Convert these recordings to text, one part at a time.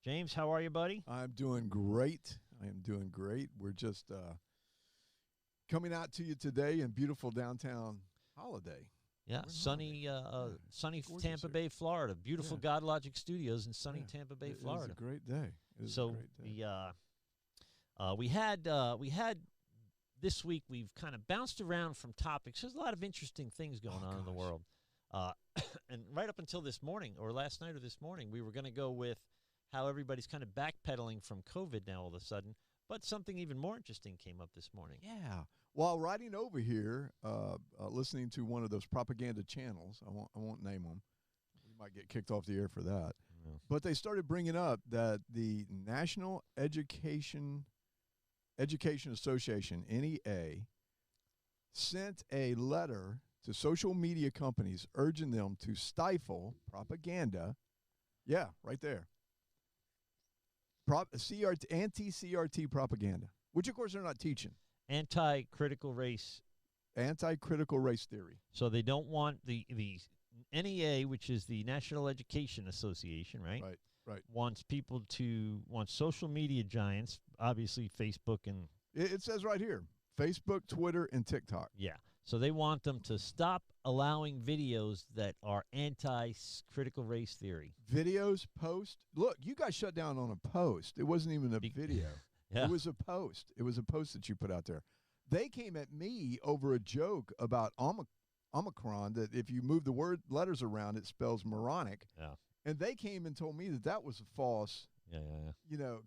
James, how are you, buddy? I'm doing great. I am doing great. We're just coming out to you today in beautiful downtown Holiday. Yeah, sunny, sunny gorgeous Tampa here. Bay, Florida. Beautiful Yeah. God Logic Studios in sunny Yeah. Tampa Bay, It is Florida. a great day. It is a So great day. we had this week. We've kind of bounced around from topics. There's a lot of interesting things going on in the world. And right up until this morning, or last night or this morning, we were going to go with how everybody's kind of backpedaling from COVID now all of a sudden. But something even more interesting came up this morning. Yeah. While riding over here, listening to one of those propaganda channels, I won't name them. We might get kicked off the air for that. Yeah. But they started bringing up that the National Education Association, NEA, sent a letter to social media companies urging them to stifle propaganda. Yeah, right there. Anti-CRT propaganda, which of course they're not teaching. Anti-critical race. Anti-critical race theory. So they don't want the NEA, which is the National Education Association, right? Right. Wants social media giants, obviously Facebook and... It says right here, Facebook, Twitter, and TikTok. Yeah. So they want them to stop allowing videos that are anti-critical race theory. Videos, post. Look, you guys shut down on a post. It wasn't even a video. Yeah. It was a post. It was a post that you put out there. They came at me over a joke about Omicron, that if you move the letters around, it spells moronic. Yeah. And they came and told me that was a false, Yeah.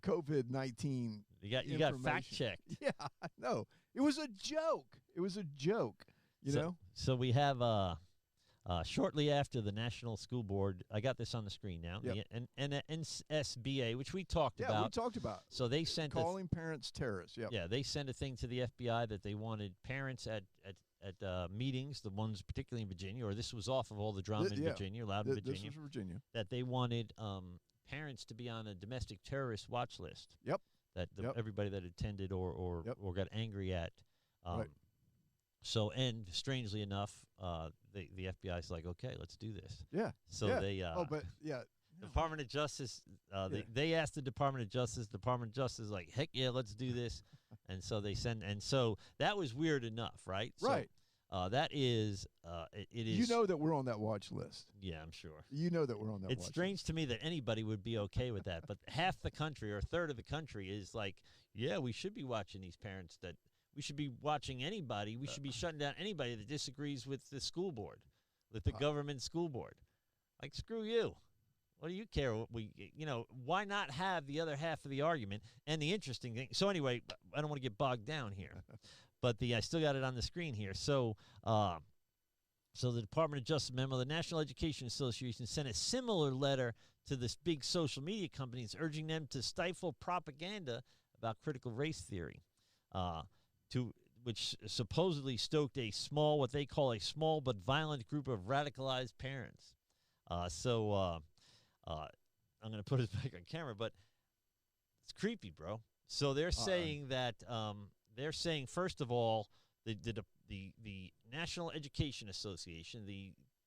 COVID-19 You got fact checked. Yeah, I know. It was a joke. It was a joke, you know? So we have shortly after the National School Board, I got this on the screen now, Yep. and NSBA, which we talked about. Yeah, we talked about. So they sent calling parents terrorists. Yep. Yeah, they sent a thing to the FBI that they wanted parents at meetings, the ones particularly in Virginia, or this was off of all the drama in Virginia, loud in Virginia. This was Virginia. That they wanted parents to be on a domestic terrorist watch list. Yep. Everybody that attended or got angry at. Right. So, and strangely enough, the FBI's like, okay, let's do this. Yeah. So they. Department of Justice. They asked the Department of Justice. Department of Justice is like, heck yeah, let's do this. And so they send. And so that was weird enough, right? Right. So, that is. It is. You know that we're on that watch list. Yeah, I'm sure. You know that we're on that. It's strange to me that anybody would be okay with that, but half the country or a third of the country is like, yeah, we should be watching these parents. That we should be watching anybody. We should be shutting down anybody that disagrees with the school board, with the government school board. Like, screw you. What do you care? Why not have the other half of the argument? And the interesting thing. So anyway, I don't want to get bogged down here, but I still got it on the screen here. So, so the Department of Justice memo, the National Education Association sent a similar letter to this big social media companies urging them to stifle propaganda about critical race theory, which supposedly stoked what they call a small but violent group of radicalized parents. I'm going to put it back on camera, but it's creepy, bro. So they're saying that first of all, the National Education Association,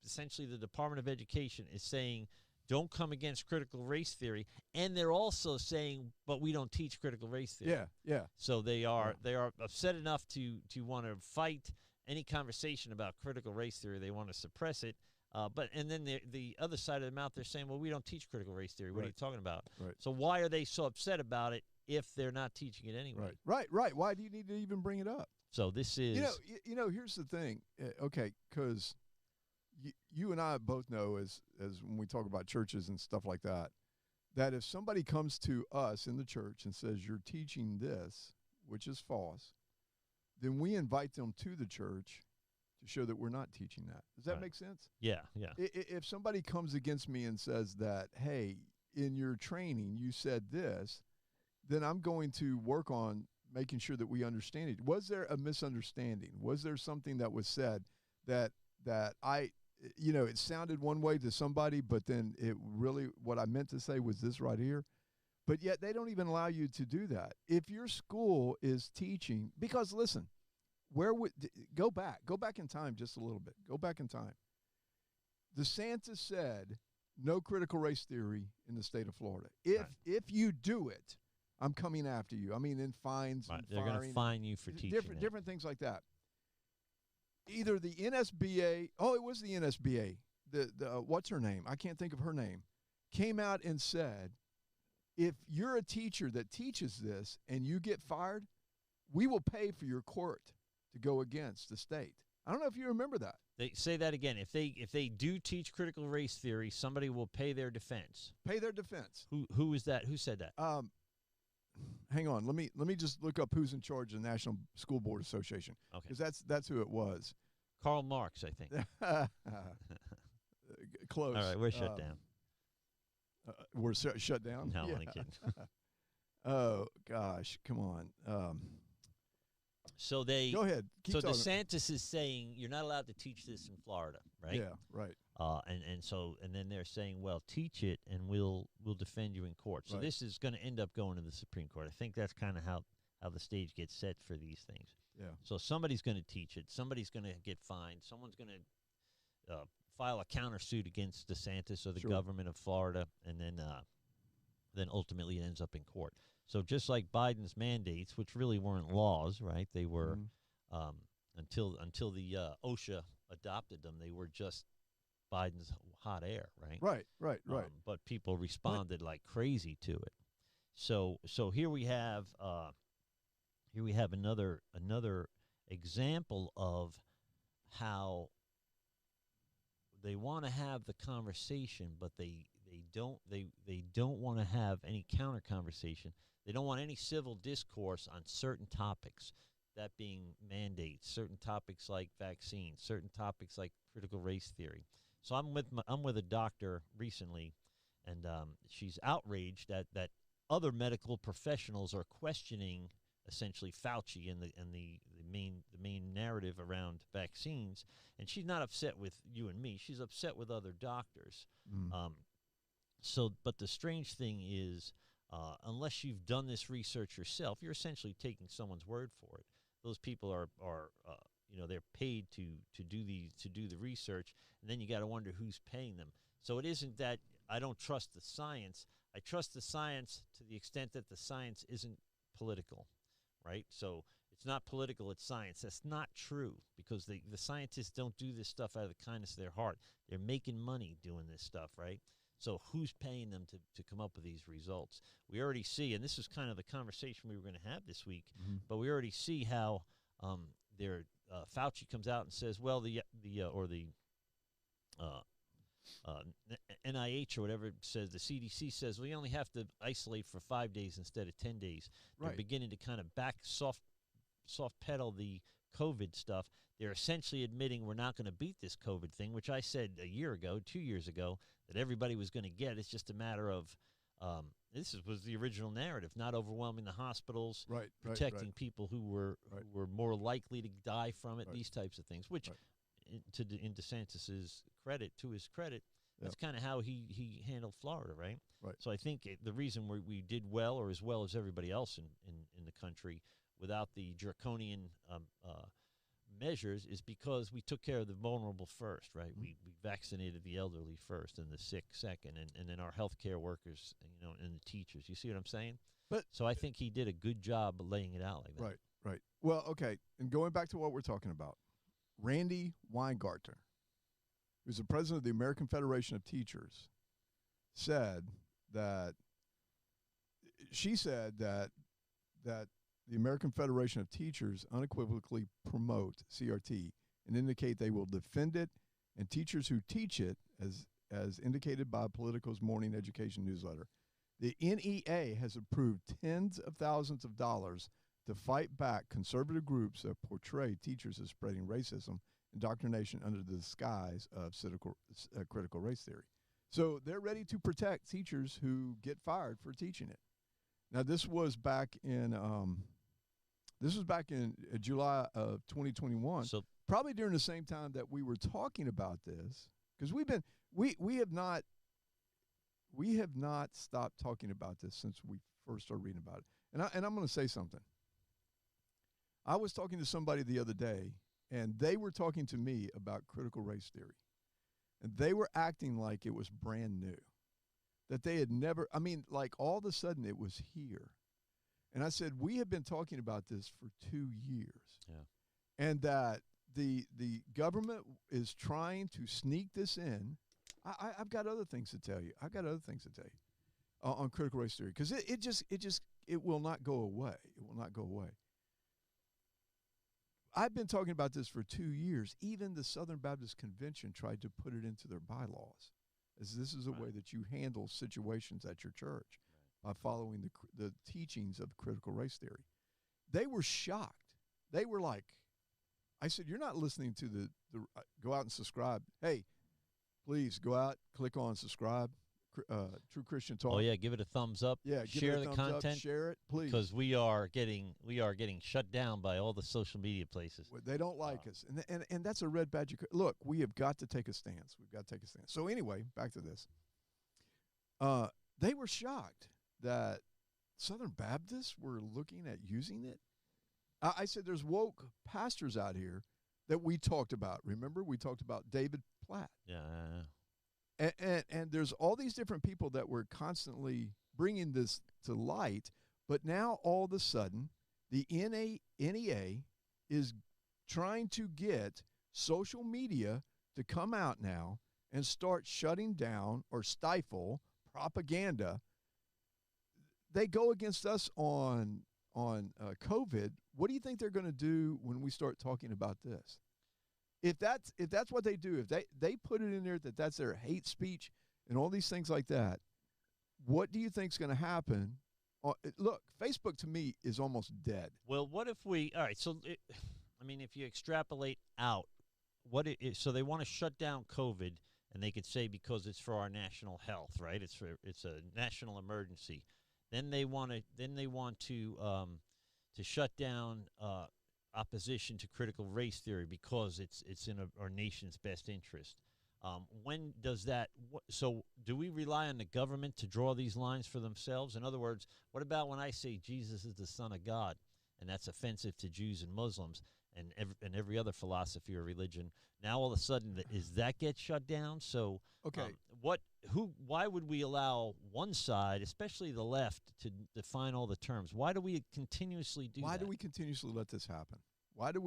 essentially the Department of Education, is saying don't come against critical race theory, and they're also saying, but we don't teach critical race theory. Yeah. So they are upset enough to want to fight any conversation about critical race theory. They want to suppress it. And then the other side of the mouth, they're saying, well, we don't teach critical race theory. What are you talking about? Right. So why are they so upset about it if they're not teaching it anyway? Right. Why do you need to even bring it up? So this is... here's the thing. Okay, because you and I both know, as when we talk about churches and stuff like that if somebody comes to us in the church and says, you're teaching this, which is false, then we invite them to the church to show that we're not teaching that. Does that make sense? Yeah. If somebody comes against me and says that, hey, in your training you said this, then I'm going to work on making sure that we understand it. Was there a misunderstanding? Was there something that was said that it sounded one way to somebody, but then what I meant to say was this right here? But yet they don't even allow you to do that. If your school is teaching, because listen, go back in time just a little bit. Go back in time. DeSantis said no critical race theory in the state of Florida. If you do it, I'm coming after you. I mean, in fines and They're going to fine you for teaching different things like that. Either the NSBA, it was the NSBA, the what's her name? I can't think of her name, came out and said, if you're a teacher that teaches this and you get fired, we will pay for your court to go against the state. I don't know if you remember that. They say that again. If they do teach critical race theory, somebody will pay their defense. Pay their defense. Who is that? Who said that? Hang on. Let me just look up who's in charge of the National School Board Association. Okay. Because that's who it was. Karl Marx, I think. Close. All right, we're shut down. We're shut down? No, I'm only kidding. Oh, gosh. Come on. So they go ahead. Keep talking. DeSantis is saying you're not allowed to teach this in Florida, right? Yeah, right. And then they're saying, well, teach it and we'll defend you in court. So this is going to end up going to the Supreme Court. I think that's kind of how the stage gets set for these things. Yeah. So somebody's going to teach it. Somebody's going to get fined. Someone's going to file a countersuit against DeSantis or the government of Florida, and then ultimately it ends up in court. So just like Biden's mandates, which really weren't laws, right? They were until the OSHA adopted them, they were just Biden's hot air, right? Right. But people responded like crazy to it. So here we have another example of how they want to have the conversation, but they don't want to have any counter conversation. They don't want any civil discourse on certain topics, that being mandates, certain topics like vaccines, certain topics like critical race theory. So I'm with a doctor recently, and she's outraged that other medical professionals are questioning essentially Fauci and the main narrative around vaccines, and she's not upset with you and me. She's upset with other doctors. But the strange thing is, unless you've done this research yourself, you're essentially taking someone's word for it. Those people are they're paid to do the research, and then you got to wonder who's paying them. So it isn't that I don't trust the science. I trust the science to the extent that the science isn't political, right? So it's not political, it's science. That's not true, because the scientists don't do this stuff out of the kindness of their heart. They're making money doing this stuff, right? So who's paying them to come up with these results? We already see, and this is kind of the conversation we were going to have this week, but we already see how Fauci comes out and says, well, the NIH or whatever says, the CDC says, we only have to isolate for 5 days instead of 10 days. They're beginning to kind of soft pedal the COVID stuff. They're essentially admitting we're not going to beat this COVID thing, which I said a year ago, 2 years ago, that everybody was going to get. It's just a matter of was the original narrative, not overwhelming the hospitals, protecting people who were more likely to die from it, these types of things, which in DeSantis's credit, to his credit, that's kind of how he handled Florida, right? So I think the reason we did well, or as well as everybody else in the country, without the draconian measures, is because we took care of the vulnerable first, right? We vaccinated the elderly first and the sick second, and then our healthcare workers, and the teachers. You see what I'm saying? So I think he did a good job of laying it out like that. Right. Well, okay, and going back to what we're talking about, Randy Weingartner, who's the president of the American Federation of Teachers, said that the American Federation of Teachers unequivocally promote CRT and indicate they will defend it, and teachers who teach it, as indicated by Politico's morning education newsletter. The NEA has approved tens of thousands of dollars to fight back conservative groups that portray teachers as spreading racism, indoctrination under the disguise of critical race theory. So they're ready to protect teachers who get fired for teaching it. Now, this was back in July of 2021. So probably during the same time that we were talking about this, because we have not stopped talking about this since we first started reading about it. And I'm going to say something. I was talking to somebody the other day, and they were talking to me about critical race theory. and they were acting like it was brand new, that they had never, I mean, like all of a sudden it was here. And I said, we have been talking about this for 2 years. Yeah. And that the government is trying to sneak this in. I've got other things to tell you. On critical race theory, because it will not go away. It will not go away. I've been talking about this for 2 years. Even the Southern Baptist Convention tried to put it into their bylaws, as this is a way that you handle situations at your church by following the teachings of critical race theory. They were shocked. They were like, I said, you're not listening to the go out and subscribe. Hey, please go out, click on subscribe, True Christian Talk. Oh yeah, give it a thumbs up. Yeah, share the content. Up, share it, please. Because we are getting shut down by all the social media places. They don't like us, and that's a red badge. Look, we have got to take a stance. We've got to take a stance. So anyway, back to this. They were shocked that Southern Baptists were looking at using it. I said, there's woke pastors out here that we talked about. Remember, we talked about David Platt. Yeah. And there's all these different people that were constantly bringing this to light, but now all of a sudden, the NEA is trying to get social media to come out now and start shutting down or stifle propaganda. They go against us on COVID. What do you think they're going to do when we start talking about this? If that's what they do, if they put it in there that that's their hate speech and all these things like that, what do you think is going to happen? Look, Facebook to me is almost dead. Well, what if we? All right, so if you extrapolate out, so they want to shut down COVID, and they could say because it's for our national health, right? It's a national emergency. Then they want to shut down opposition to critical race theory because it's in our nation's best interest. When does that? So do we rely on the government to draw these lines for themselves? In other words, what about when I say Jesus is the Son of God, and that's offensive to Jews and Muslims and every other philosophy or religion? Now all of a sudden, is that get shut down? So okay, why would we allow one side, especially the left, to define all the terms? Why do we continuously do that? Why do we continuously let this happen? Why do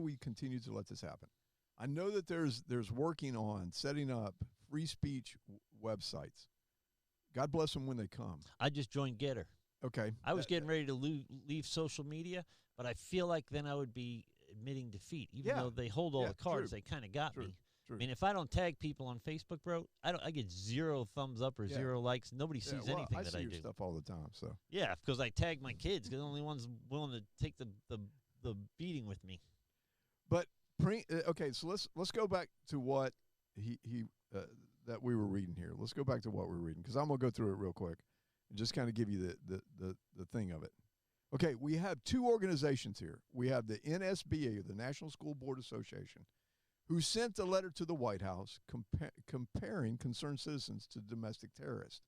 we continue to let this happen? I know that there's working on setting up free speech websites. God bless them when they come. I just joined Getter. Okay. I was getting ready to leave social media, but I feel like then I would be admitting defeat. Even though they hold all the cards, they kind of got me. True. I mean, if I don't tag people on Facebook, bro, I get 0 thumbs up or 0 likes. Nobody sees anything that I do. I see your stuff all the time. So yeah, because I tag my kids because they're the only ones willing to take the beating with me. But okay, so let's go back to what he that we were reading here. Let's go back to what we're reading because I'm gonna go through it real quick and just kind of give you the thing of it. Okay, we have 2 organizations here. We have the NSBA, the National School Board Association, who sent a letter to the White House comparing concerned citizens to domestic terrorists.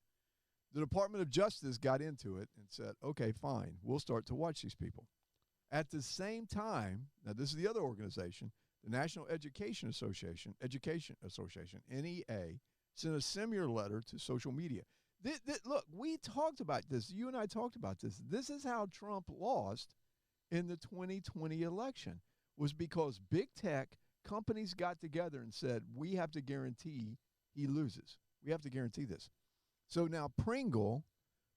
The Department of Justice got into it and said, okay, fine, we'll start to watch these people. At the same time, now this is the other organization, the National Education Association, NEA, sent a similar letter to social media. Look, we talked about this. You and I talked about this. This is how Trump lost in the 2020 election, was because big tech companies got together and said, we have to guarantee he loses. We have to guarantee this. So now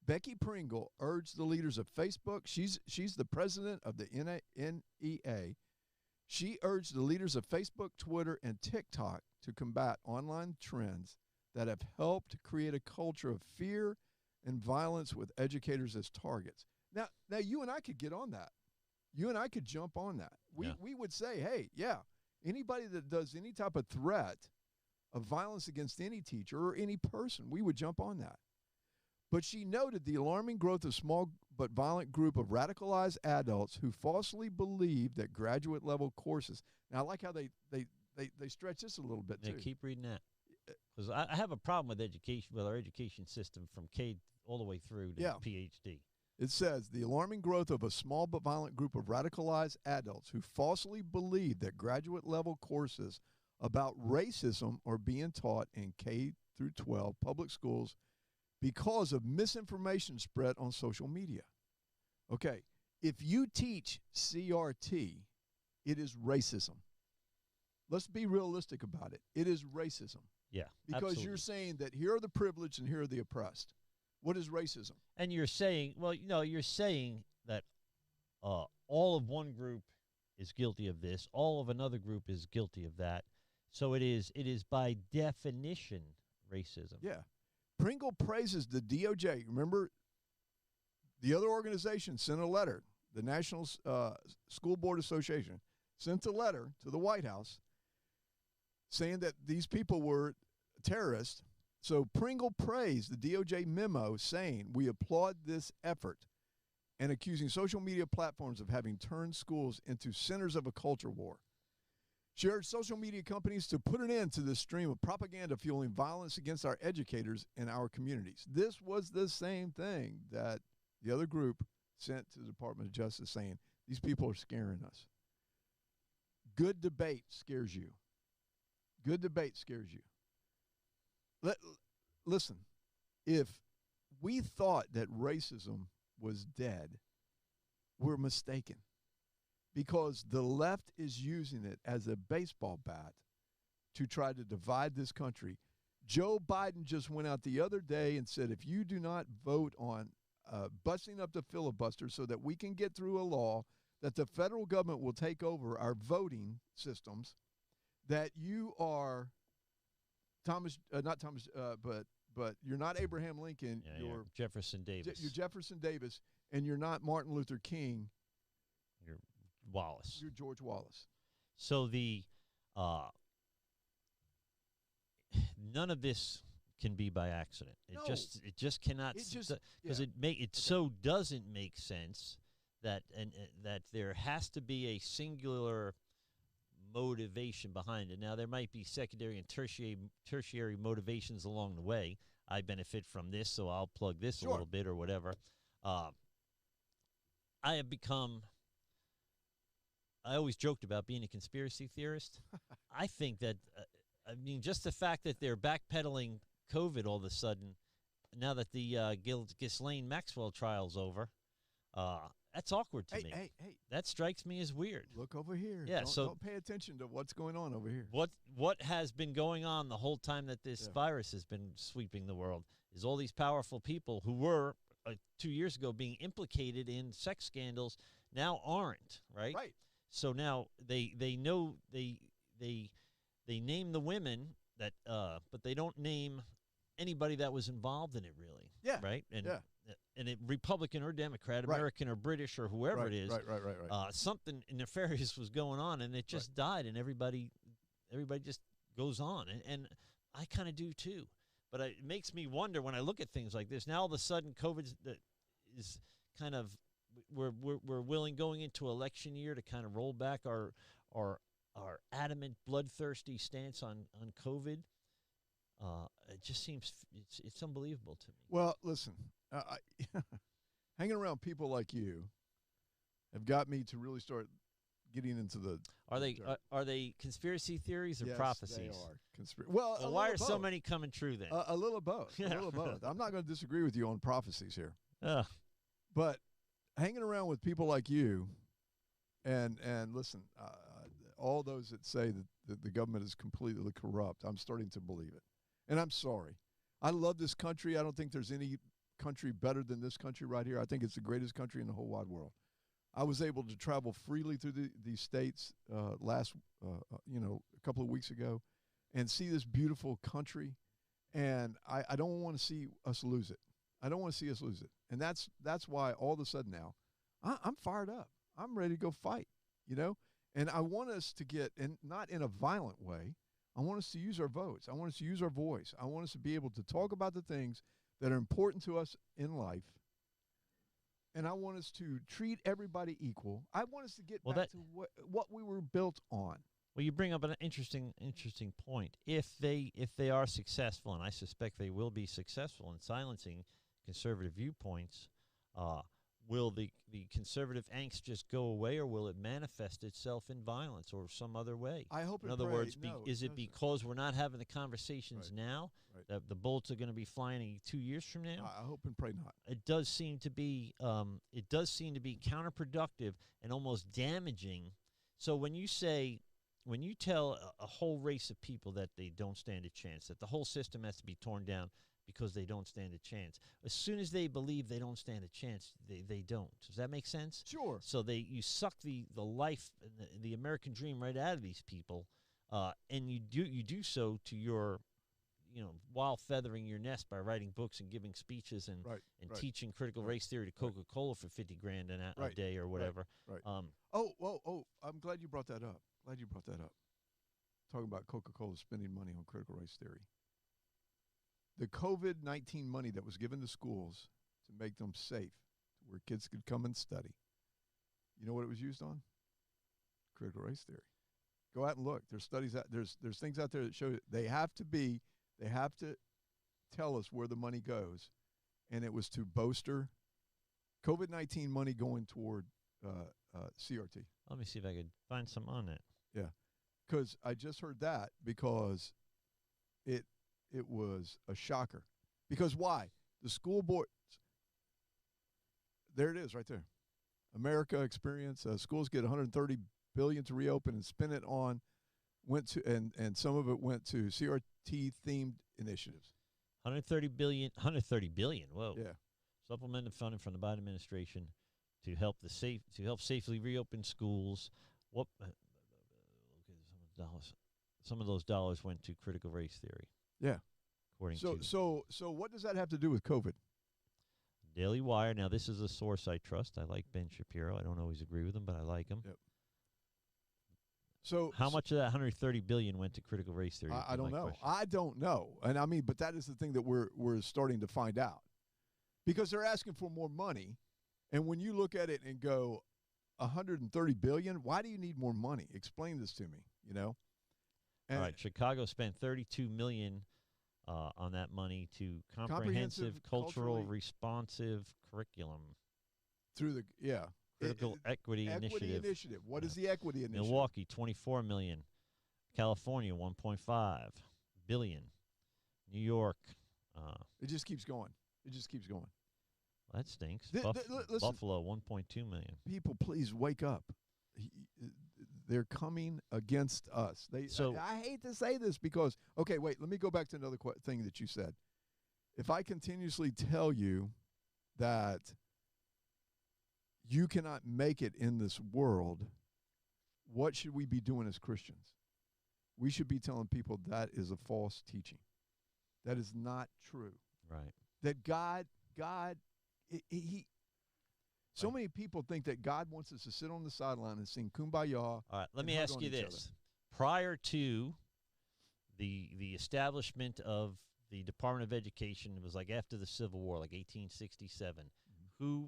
Becky Pringle urged the leaders of Facebook. She's the president of the NEA. She urged the leaders of Facebook, Twitter, and TikTok to combat online trends that have helped create a culture of fear and violence with educators as targets. Now you and I could get on that. You and I could jump on that. We would say, hey, anybody that does any type of threat of violence against any teacher or any person, we would jump on that. But she noted the alarming growth of small but violent group of radicalized adults who falsely believe that graduate level courses. Now, I like how they stretch this a little bit too. Keep reading that, because I have a problem with education, with our education system from K all the way through to PhD. It says the alarming growth of a small but violent group of radicalized adults who falsely believe that graduate level courses about racism are being taught in K through 12 public schools because of misinformation spread on social media. Okay, if you teach CRT, it is racism. Let's be realistic about it. It is racism. Yeah, because absolutely. you're saying that here are the privileged and here are the oppressed. What is racism? And you're saying, well, you're saying that all of one group is guilty of this, all of another group is guilty of that. So it is by definition racism. Yeah. Pringle praises the DOJ. Remember, the other organization sent a letter, the National School Board Association sent a letter to the White House saying that these people were terrorists. So Pringle praised the DOJ memo saying, we applaud this effort, and accusing social media platforms of having turned schools into centers of a culture war. She urged social media companies to put an end to this stream of propaganda fueling violence against our educators and our communities. This was the same thing that the other group sent to the Department of Justice saying, these people are scaring us. Good debate scares you. Good debate scares you. Listen, if we thought that racism was dead, we're mistaken. Because the left is using it as a baseball bat to try to divide this country. Joe Biden just went out the other day and said, if you do not vote on busting up the filibuster so that we can get through a law that the federal government will take over our voting systems, that you are but you're not Abraham Lincoln. Yeah, you're Jefferson Davis. You're Jefferson Davis, and you're not Martin Luther King. You're Wallace. You're George Wallace. So the none of this can be by accident. It just cannot, because so doesn't make sense that that there has to be a singular motivation behind it. Now there might be secondary and tertiary motivations along the way. I benefit from this, so I'll plug this a little bit or whatever. I always joked about being a conspiracy theorist. I think that, just the fact that they're backpedaling COVID all of a sudden, now that the Ghislaine Maxwell trial's over, that's awkward to me. Hey. That strikes me as weird. Look over here. Yeah, don't pay attention to what's going on over here. What has been going on the whole time that this virus has been sweeping the world is all these powerful people who were 2 years ago being implicated in sex scandals now aren't, right? Right. So now they know they name the women that but they don't name anybody that was involved in it really. Yeah. Right? And Republican or Democrat, American or British or whoever it is. Right. Something nefarious was going on and it just died and everybody just goes on. And I kind of do too. But it makes me wonder when I look at things like this. Now all of a sudden COVID is kind of we're willing going into election year to kind of roll back our adamant, bloodthirsty stance on COVID. It just seems it's unbelievable to me. Well, listen, hanging around people like you have got me to really start getting into the. Are they conspiracy theories or yes, prophecies? They are Well, why are so many coming true then? A little of both. A little of both. I'm not going to disagree with you on prophecies here. But hanging around with people like you, and listen, all those that say that the government is completely corrupt, I'm starting to believe it. And I'm sorry. I love this country. I don't think there's any country better than this country right here. I think it's the greatest country in the whole wide world. I was able to travel freely through these states last, a couple of weeks ago and see this beautiful country. And I don't want to see us lose it. I don't want to see us lose it. And that's why all of a sudden now I'm fired up. I'm ready to go fight, And I want us to get, and not in a violent way, I want us to use our votes. I want us to use our voice. I want us to be able to talk about the things that are important to us in life. And I want us to treat everybody equal. I want us to get back to what we were built on. Well, you bring up an interesting point. If they are successful, and I suspect they will be successful in silencing conservative viewpoints, will the conservative angst just go away, or will it manifest itself in violence or some other way? I hope In and other pray. words, No, is it no, sir. because we're not having the conversations Right. now Right. that the bullets are going to be flying 2 years from now? I hope and pray not. It does seem to be counterproductive and almost damaging. So when you tell a whole race of people that they don't stand a chance, that the whole system has to be torn down because they don't stand a chance, as soon as they believe they don't stand a chance, they don't. Does that make sense? Sure. So you suck the life, the American dream right out of these people, and you do so to your, while feathering your nest by writing books and giving speeches and Right. teaching critical Right. race theory to Coca-Cola for 50 grand a Right. day or whatever. Right. Oh, I'm glad you brought that up. Talking about Coca-Cola spending money on critical race theory. The COVID-19 money that was given to schools to make them safe, where kids could come and study. You know what it was used on? Critical race theory. Go out and look. There's studies out there's things out there that show they have to tell us where the money goes, and it was to bolster COVID-19 money going toward CRT. Let me see if I could find some on that. Yeah, because I just heard that because it was a shocker. Because why? The school boards. There it is, right there. America experience. Schools get $130 billion to reopen and spend it on. And some of it went to CRT themed initiatives. 130 billion. Whoa. Yeah. Supplemented funding from the Biden administration to help safely reopen schools. Some of those dollars went to critical race theory. Yeah. According So to what does that have to do with COVID? Daily Wire. Now, this is a source I trust. I like Ben Shapiro. I don't always agree with him, but I like him. Yep. So how much of that 130 billion went to critical race theory? I don't know. I don't know. And I mean, but that is the thing that we're starting to find out. Because they're asking for more money, and when you look at it and go 130 billion, why do you need more money? Explain this to me, And all right, Chicago spent 32 million on that money to comprehensive cultural responsive curriculum through the critical equity initiative. What is the equity initiative? Milwaukee 24 million, California 1.5 billion, New York. It just keeps going. Well, that stinks. Listen, Buffalo 1.2 million. People, please wake up. They're coming against us. I hate to say this because, okay, wait, let me go back to another thing that you said. If I continuously tell you that you cannot make it in this world, what should we be doing as Christians? We should be telling people that is a false teaching. That is not true. Right. That so many people think that God wants us to sit on the sideline and sing Kumbaya. All right, let me ask you this. Prior to the establishment of the Department of Education, it was like after the Civil War, like 1867. Mm-hmm.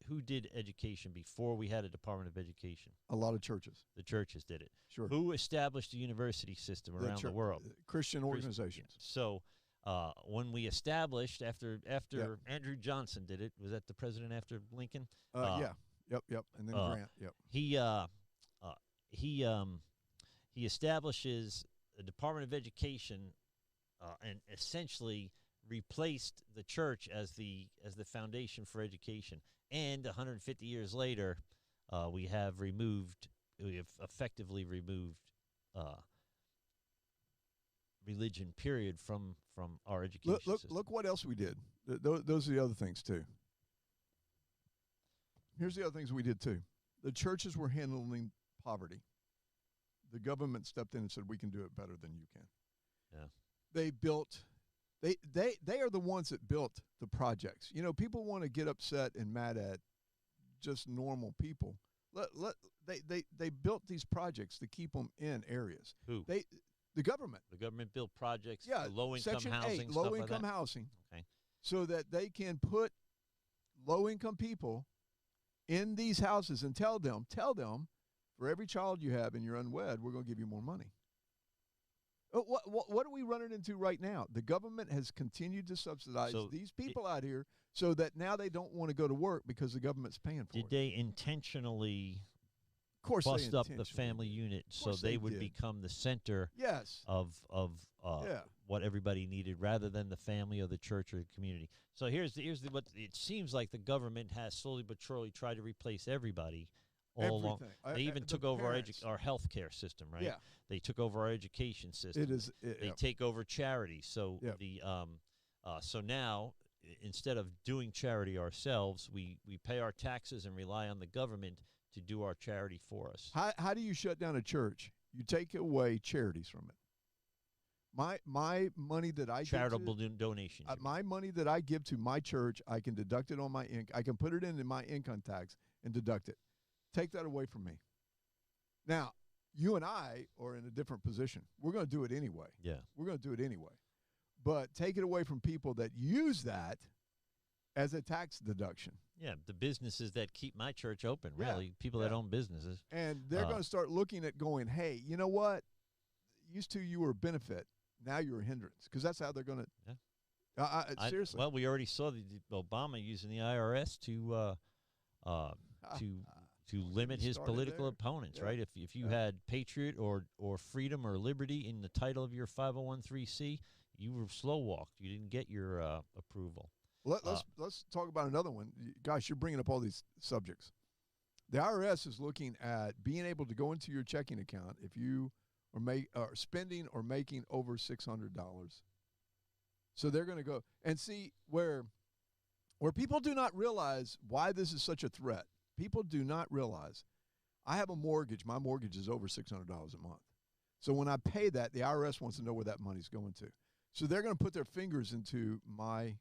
Who did education before we had a Department of Education? A lot of churches. The churches did it. Sure. Who established the university system around the world? Christian organizations. So when we established after Andrew Johnson did it, was that the president after Lincoln? Yeah. Yep. And then Grant. Yep. He establishes the Department of Education and essentially replaced the church as the foundation for education. And 150 years later, we have effectively removed religion, period, from our education system. Look what else we did. Those are the other things, too. Here's the other things we did, too. The churches were handling poverty. The government stepped in and said, we can do it better than you can. Yeah. They built... They are the ones that built the projects. People want to get upset and mad at just normal people. They built these projects to keep them in areas. Who? The government. The government built projects. Yeah, low-income Section housing. 8, low-income housing. Okay. So that they can put low-income people in these houses and tell them, for every child you have and you're unwed, we're going to give you more money. What are we running into right now? The government has continued to subsidize So these people out here so that now they don't want to go to work because the government's paying for did it. they intentionally Of course, bust they up the intentionally family did. unit Of so course they they would did. become the center Yes. of Yeah. what everybody needed, rather than the family or the church or the community? So here's what it seems like: the government has slowly but surely tried to replace everybody all along. Everything. They even The took over parents. our healthcare system, right? Yeah. They took over our education system. It is. They take over charity. So Yep. so now, instead of doing charity ourselves, we pay our taxes and rely on the government to do our charity for us. How do you shut down a church? You take away charities from it. My money that I Charitable give to, donations. You mean. my money that I give to my church, I can deduct it on my I can put it in my income tax and deduct it. Take that away from me. Now, you and I are in a different position. We're going to do it anyway. Yeah. We're going to do it anyway. But take it away from people that use that as a tax deduction. Yeah, the businesses that keep my church open, Yeah, really, people that own businesses. And they're going to start looking at going, hey, you know what? Used to you were a benefit. Now you're a hindrance. Because that's how they're going to. Yeah. Seriously. Well, we already saw the Obama using the IRS to limit his political opponents, right? If you had patriot or freedom or liberty in the title of your 501(c), you were slow walked. You didn't get your approval. Let's talk about another one. Gosh, you're bringing up all these subjects. The IRS is looking at being able to go into your checking account if you are spending or making over $600. So they're going to go and see where people do not realize why this is such a threat. People do not realize I have a mortgage. My mortgage is over $600 a month. So when I pay that, the IRS wants to know where that money's going to. So they're going to put their fingers into my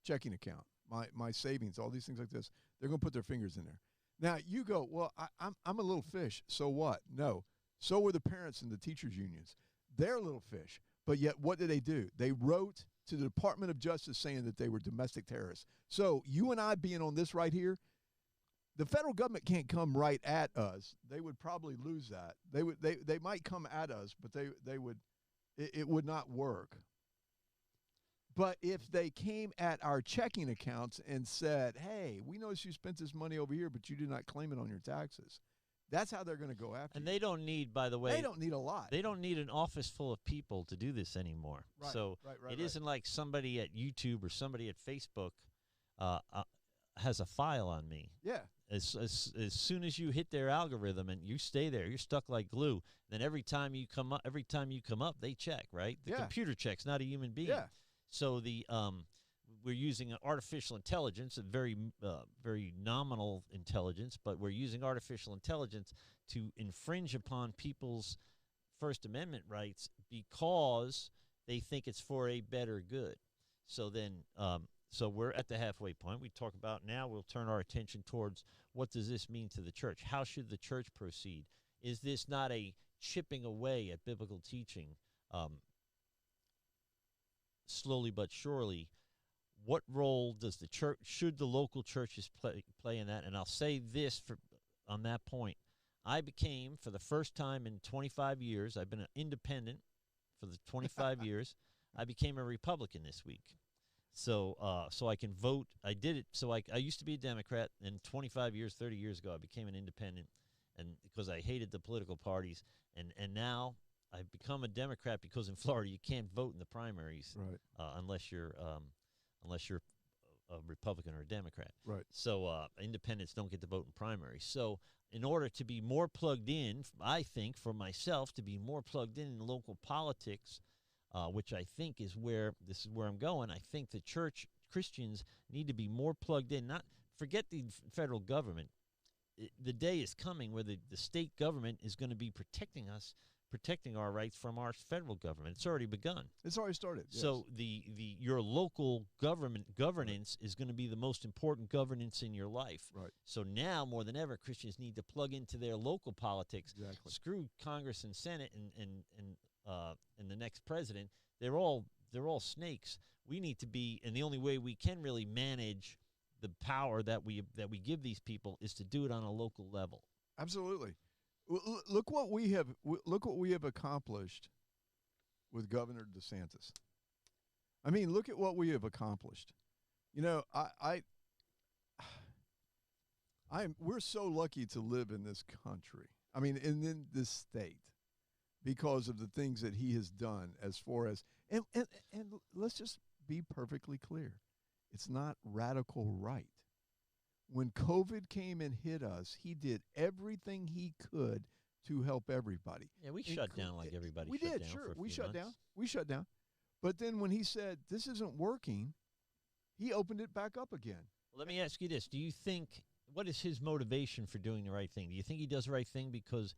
checking account, my savings, all these things like this. They're going to put their fingers in there. Now, you go, well, I'm a little fish. So what? No. So were the parents and the teachers' unions. They're little fish. But yet, what did? They wrote to the Department of Justice saying that they were domestic terrorists. So you and I being on this right here, the federal government can't come right at us. They would probably lose that. They might come at us, but it would not work. But if they came at our checking accounts and said, hey, we noticed you spent this money over here, but you did not claim it on your taxes, that's how they're going to go after you. And they don't need, by the way, they don't need a lot. They don't need an office full of people to do this anymore. Right, so it isn't like somebody at YouTube or somebody at Facebook has a file on me. Yeah. As soon as you hit their algorithm and you stay there, you're stuck like glue. Then every time you come up, they check, right? The computer checks, not a human being. Yeah. So we're using artificial intelligence, a very nominal intelligence, but we're using artificial intelligence to infringe upon people's First Amendment rights because they think it's for a better good. So then, so we're at the halfway point. We talk about now. We'll turn our attention towards what does this mean to the church? How should the church proceed? Is this not a chipping away at biblical teaching? Slowly but surely, what role does the church, should the local churches play in that? And I'll say this on that point. I became, for the first time in 25 years, I've been an independent for the 25 years, I became a Republican this week. So I can vote. I did it. So I used to be a Democrat, and 25 years, 30 years ago, I became an independent, and because I hated the political parties, and now I've become a Democrat because in Florida you can't vote in the primaries, right? Unless you're a Republican or a Democrat, right? So independents don't get to vote in primaries. So in order to be more plugged in, I think for myself to be more plugged in local politics, which I think is where I'm going. I think the church Christians need to be more plugged in. Not forget the federal government. The day is coming where the state government is going to be protecting us. Protecting our rights from our federal government. It's already begun. It's already started. Yes. So your local governance is going to be the most important governance in your life. Right. So now more than ever, Christians need to plug into their local politics. Exactly. Screw Congress and Senate and the next president. They're all snakes. We need to be, and the only way we can really manage the power that we give these people is to do it on a local level. Absolutely. Look what we have accomplished with Governor DeSantis. I mean, look at what we have accomplished. You know, we're so lucky to live in this country. I mean, and in this state, because of the things that he has done as far as, and let's just be perfectly clear. It's not radical right. When COVID came and hit us, he did everything he could to help everybody. Yeah, we shut down like everybody we shut did, down sure. for a We few shut months. down. We shut down. But then when he said, this isn't working, he opened it back up again. Well, let me ask you this. Do you think, what is his motivation for doing the right thing? Do you think he does the right thing because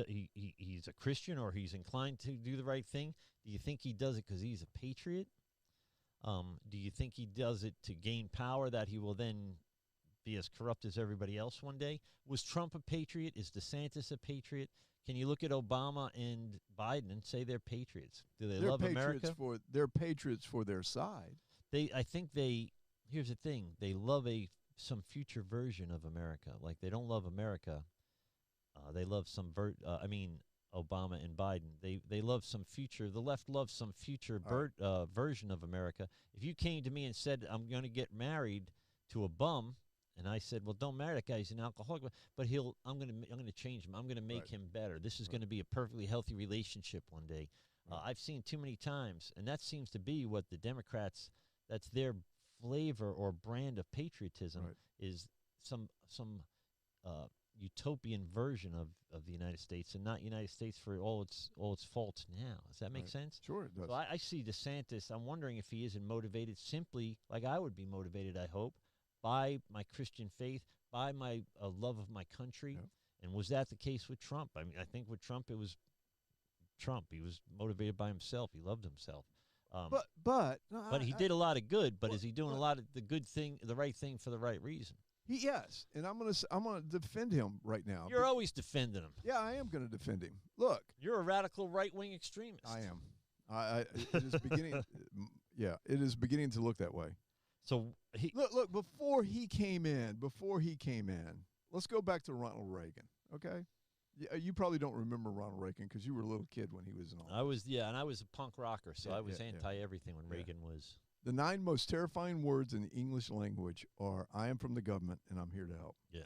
he's a Christian or he's inclined to do the right thing? Do you think he does it because he's a patriot? Do you think he does it to gain power that he will then be as corrupt as everybody else one day? Was Trump a patriot? Is DeSantis a patriot? Can you look at Obama and Biden and say they're patriots? Do they love America? They're patriots for their side. I think here's the thing. They love some future version of America. Like, they don't love America. They love Obama and Biden. They love some future. The left loves some future version of America. If you came to me and said, I'm going to get married to a bum, and I said, well, don't marry that guy. He's an alcoholic. But I'm going to change him. I'm going to make him better. This is going to be a perfectly healthy relationship one day. I've seen too many times, and that seems to be what the Democrats, that's their flavor or brand of patriotism, is some utopian version of the United States, and not United States for all its faults now. Does that make sense? Sure, it does. So I see DeSantis. I'm wondering if he isn't motivated simply, like I would be motivated, I hope, by my Christian faith, by my love of my country. Yep. And was that the case with Trump? I mean, I think with Trump, it was Trump. He was motivated by himself. He loved himself. But he did a lot of good. But is he doing a lot of the right thing for the right reason? Yes, and I'm gonna defend him right now. You're always defending him. Yeah, I am gonna defend him. Look, you're a radical right-wing extremist. I am. It is beginning. Yeah, it is beginning to look that way. So look. Before he came in, let's go back to Ronald Reagan. Okay, you probably don't remember Ronald Reagan because you were a little kid when he was in office. And I was a punk rocker, so I was anti everything when Reagan was. The 9 most terrifying words in the English language are, I am from the government and I'm here to help. Yeah.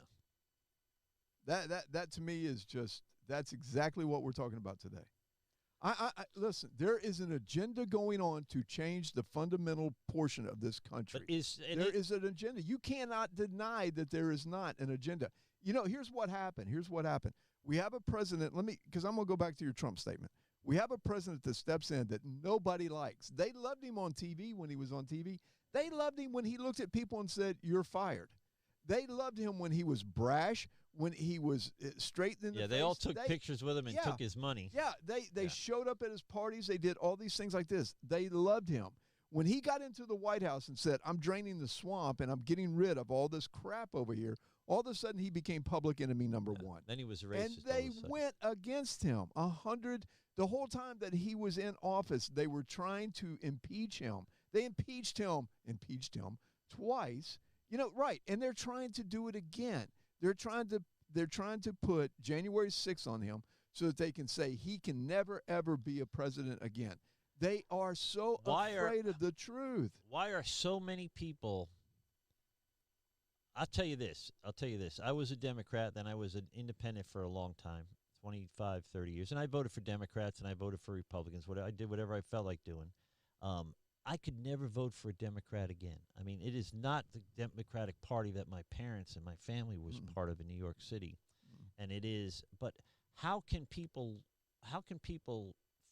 That to me is just, that's exactly what we're talking about today. I listen, there is an agenda going on to change the fundamental portion of this country. There is an agenda. You cannot deny that there is not an agenda. You know, here's what happened. We have a president, because I'm going to go back to your Trump statement. We have a president that steps in that nobody likes. They loved him on TV when he was on TV. They loved him when he looked at people and said, you're fired. They loved him when he was brash, when he was straight in the face. Yeah, they all took pictures with him and took his money. Yeah, they showed up at his parties. They did all these things like this. They loved him. When he got into the White House and said, I'm draining the swamp and I'm getting rid of all this crap over here, all of a sudden he became public enemy number one. Then he was a racist. And they went against him. The whole time that he was in office, they were trying to impeach him. They impeached him twice. You know, right? And they're trying to do it again. They're trying to put January 6th on him so that they can say he can never ever be a president again. They are so afraid of the truth. Why are so many people? I'll tell you this. I was a Democrat, then I was an independent for a long time. 25, 30 years. And I voted for Democrats and I voted for Republicans. I did whatever I felt like doing. I could never vote for a Democrat again. I mean, it is not the Democratic Party that my parents and my family was part of in New York City. And it is, but how can people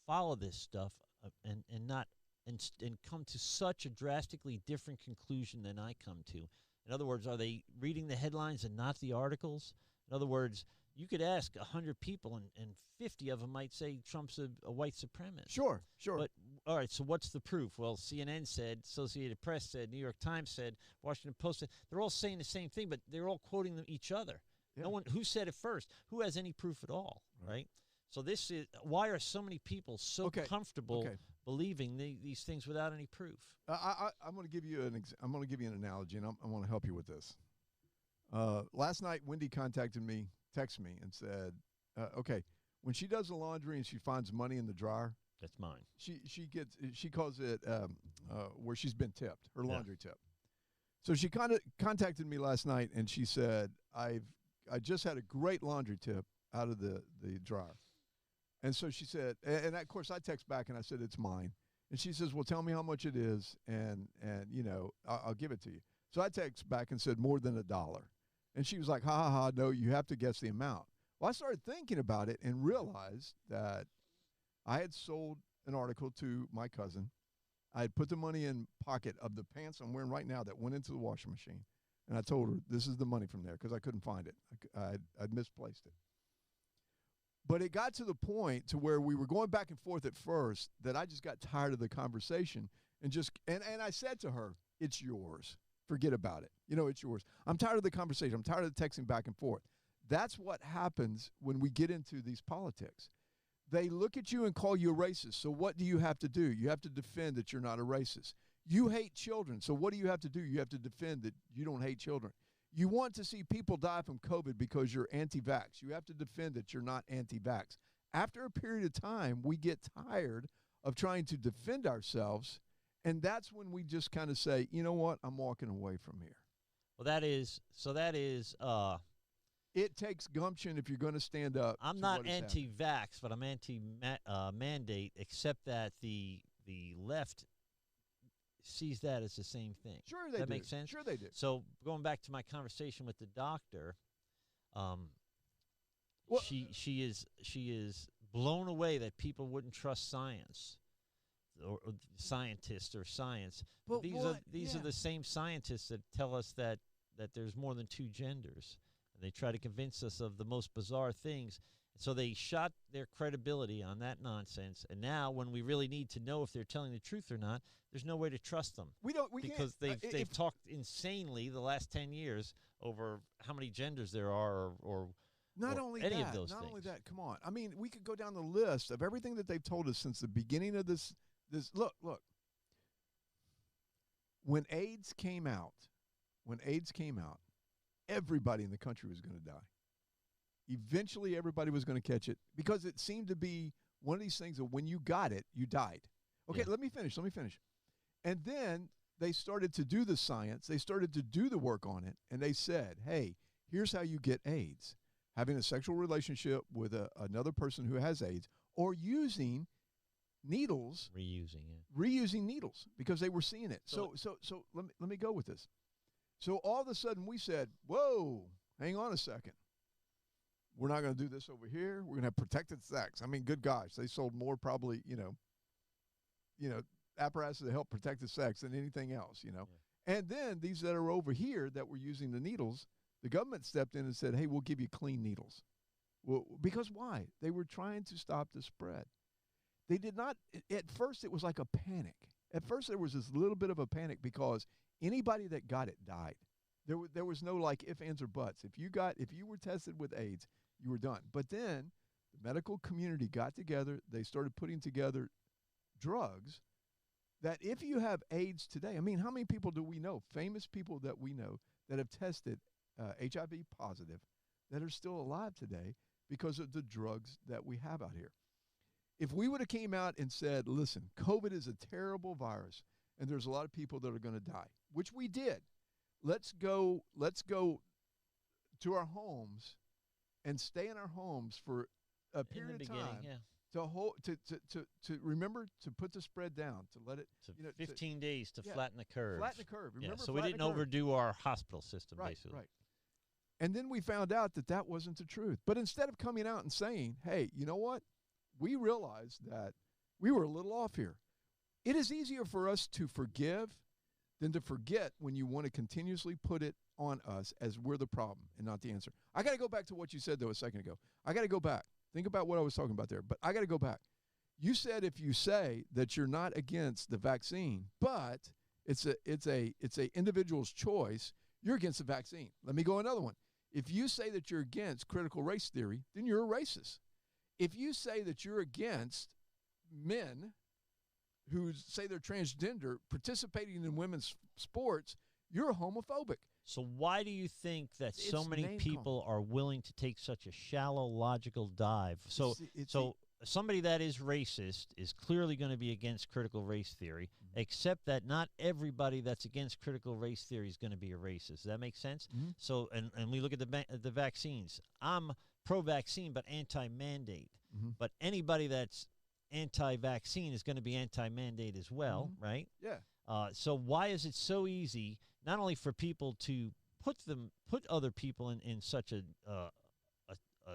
follow this stuff and come to such a drastically different conclusion than I come to? In other words, are they reading the headlines and not the articles? In other words, you could ask 100 people, and 50 of them might say Trump's a white supremacist. Sure. But, all right, so what's the proof? Well, CNN said, Associated Press said, New York Times said, Washington Post said. They're all saying the same thing, but they're all quoting each other. Yeah. No one, who said it first? Who has any proof at all, right? So this is, why are so many people so comfortable believing these things without any proof? I'm going to give you an analogy, and I want to help you with this. Last night, Wendy texted me and said, okay, when she does the laundry and she finds money in the dryer, That's mine. She calls it where she's been tipped, her laundry tip. So she kind of contacted me last night, and she said, I just had a great laundry tip out of the dryer. And so she said, and of course I text back and I said, it's mine. And she says, well, tell me how much it is, and you know, I'll give it to you. So I text back and said, more than $1. And she was like, ha, ha, ha, no, you have to guess the amount. Well, I started thinking about it and realized that I had sold an article to my cousin. I had put the money in pocket of the pants I'm wearing right now that went into the washing machine. And I told her, this is the money from there, because I couldn't find it. I'd misplaced it. But it got to the point to where we were going back and forth at first that I just got tired of the conversation and I said to her, it's yours. Forget about it. You know, it's yours. I'm tired of the conversation. I'm tired of the texting back and forth. That's what happens when we get into these politics. They look at you and call you a racist. So what do you have to do? You have to defend that you're not a racist. You hate children. So what do you have to do? You have to defend that you don't hate children. You want to see people die from COVID because you're anti-vax. You have to defend that you're not anti-vax. After a period of time, we get tired of trying to defend ourselves, and that's when we just kind of say, you know what, I'm walking away from here. Well, that is it takes gumption if you're going to stand up. I'm not anti-vax, but I'm anti-mandate, except that the left sees that as the same thing. Sure they do. That makes sense? Sure they do. So going back to my conversation with the doctor, she is blown away that people wouldn't trust science or scientists or science. But these are the same scientists that tell us that there's more than two genders. And they try to convince us of the most bizarre things. So they shot their credibility on that nonsense. And now when we really need to know if they're telling the truth or not, there's no way to trust them. Because they've talked insanely the last 10 years over how many genders there are or not only any that, of those not things. Only that, come on. I mean, we could go down the list of everything that they've told us since the beginning of this. Look. When AIDS came out, everybody in the country was going to die. Eventually, everybody was going to catch it because it seemed to be one of these things that when you got it, you died. Okay, Let me finish. And then they started to do the science. They started to do the work on it. And they said, hey, here's how you get AIDS. Having a sexual relationship with another person who has AIDS, or using needles. Reusing needles, because they were seeing it. So let me go with this. So all of a sudden we said, whoa, hang on a second. We're not going to do this over here. We're going to have protected sex. I mean, good gosh, they sold more probably, apparatus to help protected sex than anything else, Yeah. And then these that are over here that were using the needles, the government stepped in and said, hey, we'll give you clean needles. Well, because why? They were trying to stop the spread. They did not, at first it was like a panic. At first there was this little bit of a panic because anybody that got it died. There was no like ifs, ands, or buts. If you were tested with AIDS, you were done. But then the medical community got together. They started putting together drugs that if you have AIDS today, I mean, how many people do we know, famous people that we know that have tested HIV positive that are still alive today because of the drugs that we have out here? If we would have came out and said, listen, COVID is a terrible virus and there's a lot of people that are going to die, which we did. Let's go to our homes and stay in our homes for a period of time to remember to put the spread down, to let it 15 days to flatten the curve. Flatten the curve. Remember, so we didn't overdo our hospital system, basically. Right. And then we found out that wasn't the truth. But instead of coming out and saying, hey, you know what? We realized that we were a little off here. It is easier for us to forgive than to forget when you want to continuously put it on us as we're the problem and not the answer. I got to go back to what you said, though, a second ago. I got to go back. Think about what I was talking about there, but I got to go back. You said if you say that you're not against the vaccine, but it's a individual's choice, you're against the vaccine. Let me go another one. If you say that you're against critical race theory, then you're a racist. If you say that you're against men who say they're transgender participating in women's sports, you're homophobic. So why do you think that so many people are willing to take such a shallow logical dive? So somebody that is racist is clearly going to be against critical race theory, except that not everybody that's against critical race theory is going to be a racist. Does that make sense? Mhm. So, and we look at the vaccines. I'm pro-vaccine, but anti-mandate. Mhm. But anybody that's anti-vaccine is going to be anti-mandate as well, right? Yeah. So why is it so easy, not only for people to put other people in such a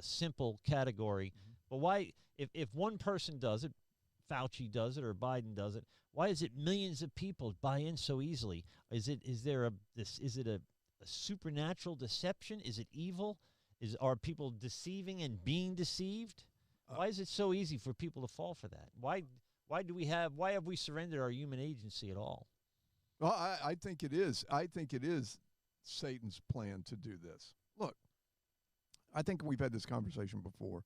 simple category, but why, if one person does it, Fauci does it or Biden does it, why is it millions of people buy in so easily? Is it a supernatural deception? Is it evil? Are people deceiving and being deceived? Why is it so easy for people to fall for that? Why have we surrendered our human agency at all? Well, I think it is. I think it is Satan's plan to do this. Look, I think we've had this conversation before,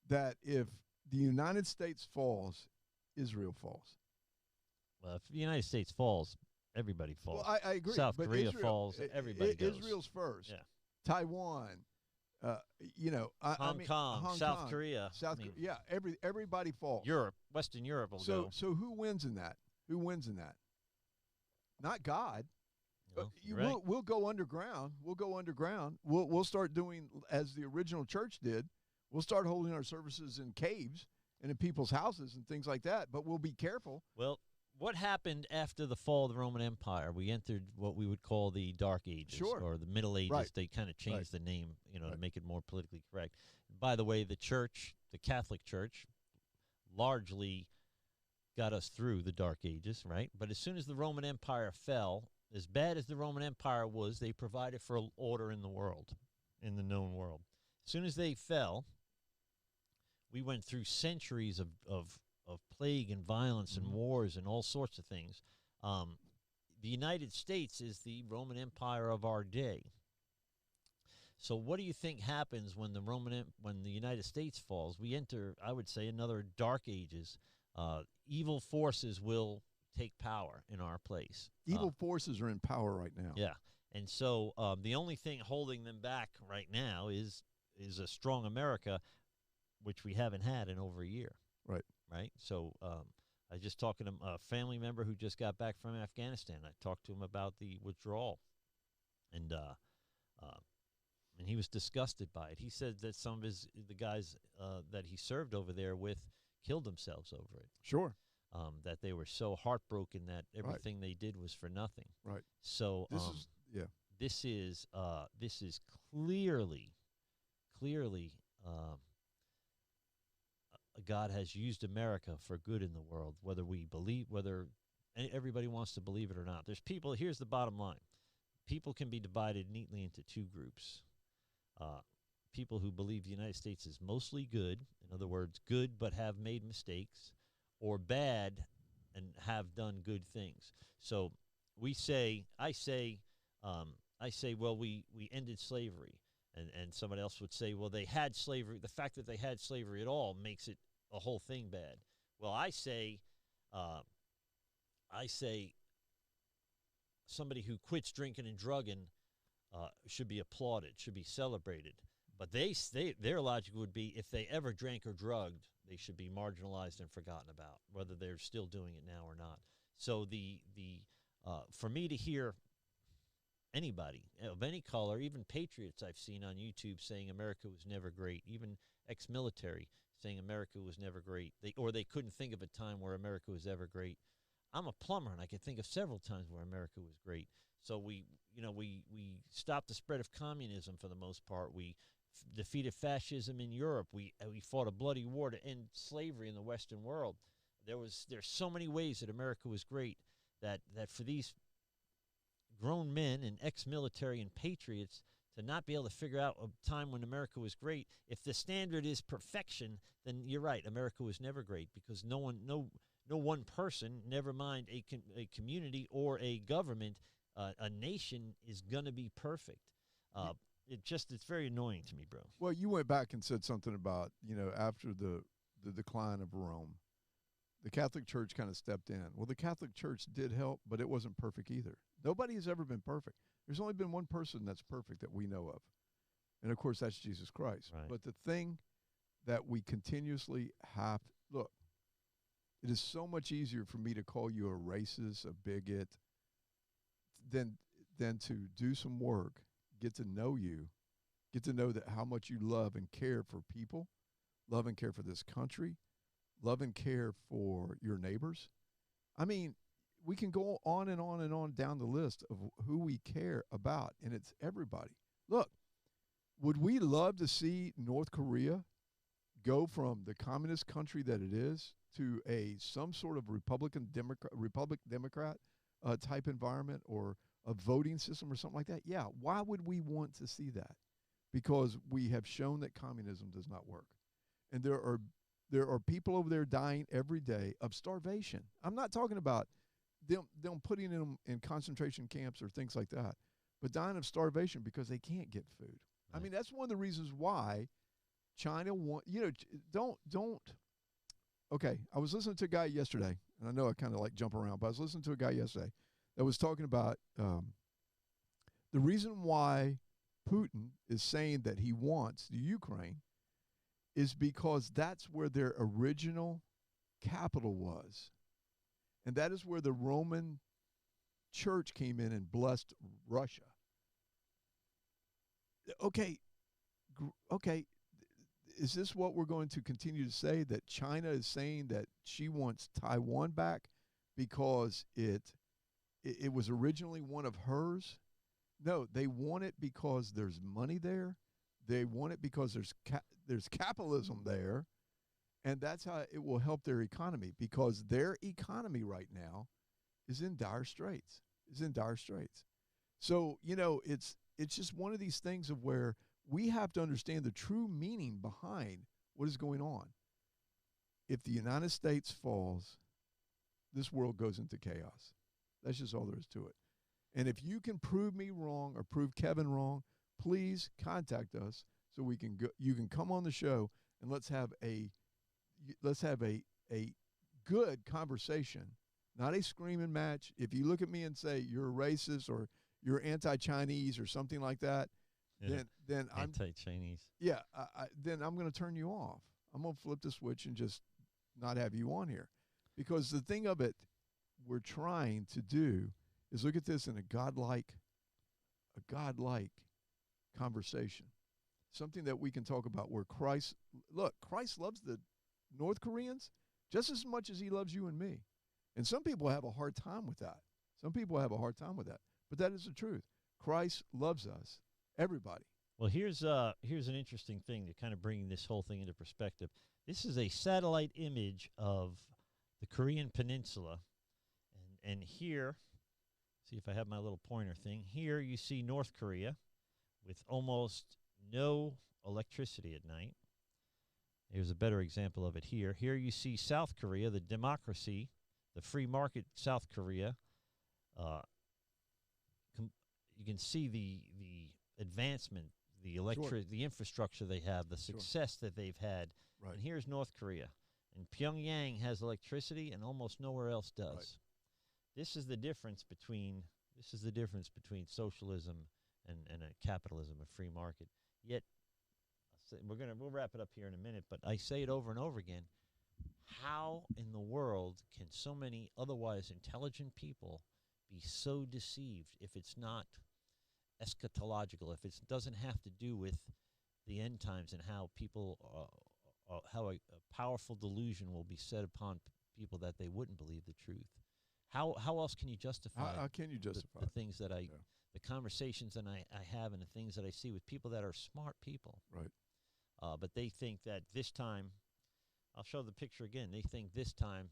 that if the United States falls, Israel falls. Well, if the United States falls, everybody falls. Well, I agree. South but Korea Israel, falls, everybody goes. Israel's first. Yeah. Taiwan. Hong Kong, South Korea. Yeah, everybody falls. Europe, Western Europe will go. So who wins in that? Who wins in that? Not God. No, right. We'll go underground. We'll go underground. We'll start doing as the original church did. We'll start holding our services in caves and in people's houses and things like that. But we'll be careful. Well, what happened after the fall of the Roman Empire? We entered what we would call the Dark Ages, or the Middle Ages. Right. They kind of changed the name, to Right. make it more politically correct. By the way, the church, the Catholic Church, largely got us through the Dark Ages, right? But as soon as the Roman Empire fell, as bad as the Roman Empire was, they provided for order in the world, in the known world. As soon as they fell, we went through centuries of plague and violence and wars and all sorts of things. The United States is the Roman Empire of our day. So what do you think happens when when the United States falls? We enter, I would say, another Dark Ages. Evil forces will take power in our place. Evil forces are in power right now. Yeah. And so the only thing holding them back right now is a strong America, which we haven't had in over a year. Right. So I was just talking to a family member who just got back from Afghanistan. I talked to him about the withdrawal, and he was disgusted by it. He said that some of the guys that he served over there with killed themselves over it. Sure. That they were so heartbroken that everything they did was for nothing. Right. So this is clearly God has used America for good in the world, whether everybody wants to believe it or not. There's people. Here's the bottom line: people can be divided neatly into two groups. People who believe the United States is mostly good, in other words, good but have made mistakes, or bad and have done good things. So I say, well, we ended slavery, and somebody else would say, well, they had slavery. The fact that they had slavery at all makes it a whole thing bad. Well, I say somebody who quits drinking and drugging should be applauded, should be celebrated. But their logic would be if they ever drank or drugged, they should be marginalized and forgotten about, whether they're still doing it now or not. So for me to hear anybody of any color, even patriots I've seen on YouTube saying America was never great, even ex-military saying America was never great, they couldn't think of a time where America was ever great. I'm a plumber, and I can think of several times where America was great. So we stopped the spread of communism for the most part. We defeated fascism in Europe. We fought a bloody war to end slavery in the Western world. There's so many ways that America was great that for these grown men and ex-military and patriots to not be able to figure out a time when America was great, if the standard is perfection, then you're right, America was never great, because no one person, never mind a community or a government, a nation, is going to be perfect. It's very annoying to me, bro. Well, you went back and said something about, after the decline of Rome, the Catholic Church kind of stepped in. Well, the Catholic Church did help, but it wasn't perfect either. Nobody has ever been perfect. There's only been one person that's perfect that we know of. And, of course, that's Jesus Christ. Right. But the thing that we continuously have. Look, it is so much easier for me to call you a racist, a bigot, than to do some work, get to know you, get to know that how much you love and care for people, love and care for this country, love and care for your neighbors. I mean, we can go on and on and on down the list of who we care about, and it's everybody. Look, would we love to see North Korea go from the communist country that it is to a some sort of Republic Democrat type environment, or a voting system or something like that? Yeah. Why would we want to see that? Because we have shown that communism does not work, and there are people over there dying every day of starvation. I'm not talking about them putting them in concentration camps or things like that, but dying of starvation because they can't get food. Right. I mean, that's one of the reasons why China don't. Okay, I was listening to a guy yesterday, and I know I kind of like jump around, but I was listening to a guy yesterday that was talking about the reason why Putin is saying that he wants the Ukraine is because that's where their original capital was. And that is where the Roman church came in and blessed Russia. Okay, okay. Is this what we're going to continue to say, that China is saying that she wants Taiwan back because it was originally one of hers? No, they want it because there's money there. They want it because there's capitalism there, and that's how it will help their economy, because their economy right now is in dire straits. So, it's just one of these things of where we have to understand the true meaning behind what is going on. If the United States falls, this world goes into chaos. That's just all there is to it. And if you can prove me wrong or prove Kevin wrong, please contact us so we can go. You can come on the show and let's have a good conversation, not a screaming match. If you look at me and say you're a racist or you're anti-Chinese or something like that, then I'm anti-Chinese. Yeah, then I'm going to turn you off. I'm going to flip the switch and just not have you on here, because the thing of it we're trying to do is look at this in a godlike conversation, something that we can talk about where Christ loves the North Koreans just as much as he loves you and me. And some people have a hard time with that. But that is the truth. Christ loves us, everybody. Well, here's an interesting thing to kind of bring this whole thing into perspective. This is a satellite image of the Korean Peninsula, and here, see if I have my little pointer thing. Here you see North Korea with almost no electricity at night. Here's a better example of it here. Here you see South Korea, the democracy, the free market South Korea. You can see the advancement, the the infrastructure they have, the success that they've had. Right. And here's North Korea. And Pyongyang has electricity and almost nowhere else does. Right. This is the difference between socialism and a capitalism, a free market. Yet we'll wrap it up here in a minute, but I say it over and over again. How in the world can so many otherwise intelligent people be so deceived if it's not eschatological, if it doesn't have to do with the end times and how people, how a powerful delusion will be set upon people that they wouldn't believe the truth? How else can you justify? How can you justify the things that the conversations that I have and the things that I see with people that are smart people? Right. But they think that this time, I'll show the picture again. They think this time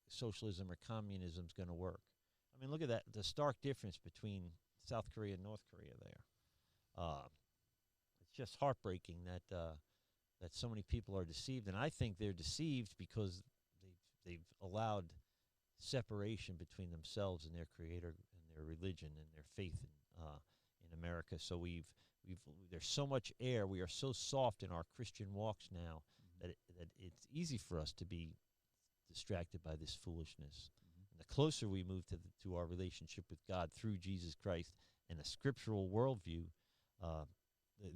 socialism or communism is going to work. I mean, look at that, the stark difference between South Korea and North Korea there. It's just heartbreaking that so many people are deceived, and I think they're deceived because they've allowed separation between themselves and their Creator and their religion and their faith in America. So there's so much air. We are so soft in our Christian walks now that it's easy for us to be distracted by this foolishness. And the closer we move to our relationship with God through Jesus Christ and a scriptural worldview,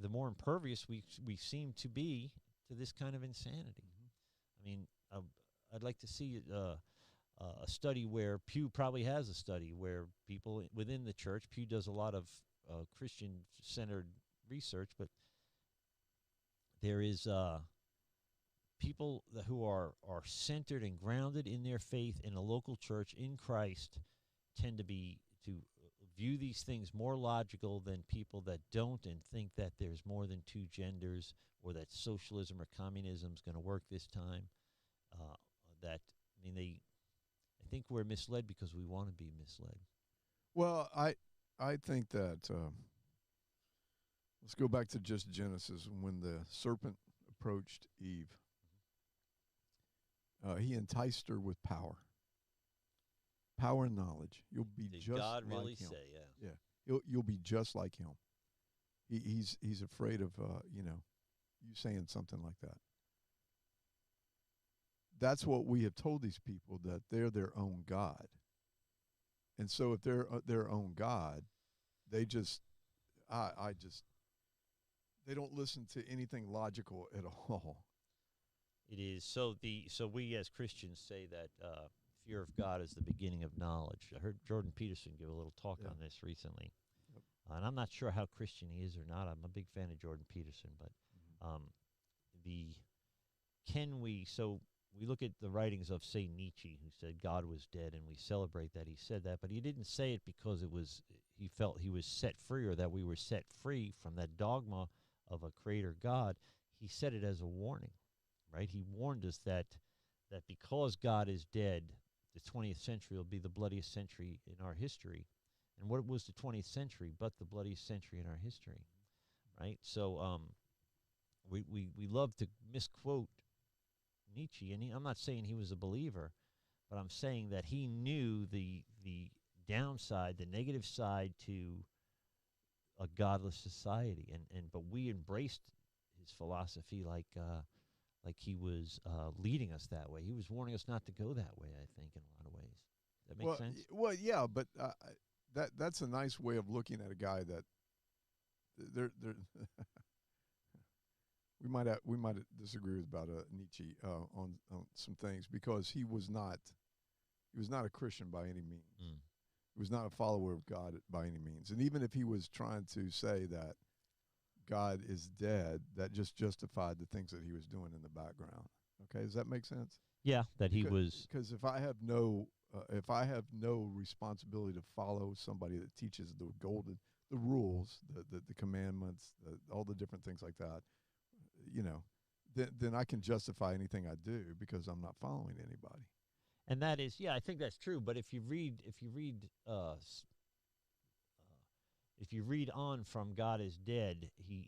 the more impervious we seem to be to this kind of insanity. I mean, I'd like to see a study where Pew probably has a study where people within the church, Pew does a lot of Christian-centered research, but there is people who are centered and grounded in their faith in a local church in Christ tend to view these things more logical than people that don't and think that there's more than two genders or that socialism or communism is going to work this time. I think we're misled because we want to be misled. Well, I think that let's go back to just Genesis when the serpent approached Eve. He enticed her with power and knowledge. You'll be Did just God like really him. say, yeah? Yeah, you'll be just like him. He's afraid of you saying something like that. That's what we have told these people, that they're their own God. And so if they're their own God, they just they don't listen to anything logical at all. It is. So we as Christians say that fear of God is the beginning of knowledge. I heard Jordan Peterson give a little talk on this recently. Yep. And I'm not sure how Christian he is or not. I'm a big fan of Jordan Peterson, but we look at the writings of, say, Nietzsche, who said God was dead, and we celebrate that he said that, but he didn't say it because he felt he was set free or that we were set free from that dogma of a creator God. He said it as a warning, right? He warned us that because God is dead, the 20th century will be the bloodiest century in our history. And what was the 20th century but the bloodiest century in our history, right? So we love to misquote Nietzsche, and I'm not saying he was a believer, but I'm saying that he knew the downside, the negative side to a godless society, but we embraced his philosophy like he was leading us that way. He was warning us not to go that way, I think, in a lot of ways. That makes sense? Well, yeah, but that's a nice way of looking at a guy that they're we might disagree about Nietzsche on some things, because he was not a Christian by any means. He was not a follower of God by any means. And even if he was trying to say that God is dead, that just justified the things that he was doing in the background. Okay, does that make sense? Yeah, that he was. Because if I have no responsibility to follow somebody that teaches the rules, the commandments, all the different things like that, then I can justify anything I do because I'm not following anybody. And that is, I think that's true. But if you read on from God is dead, he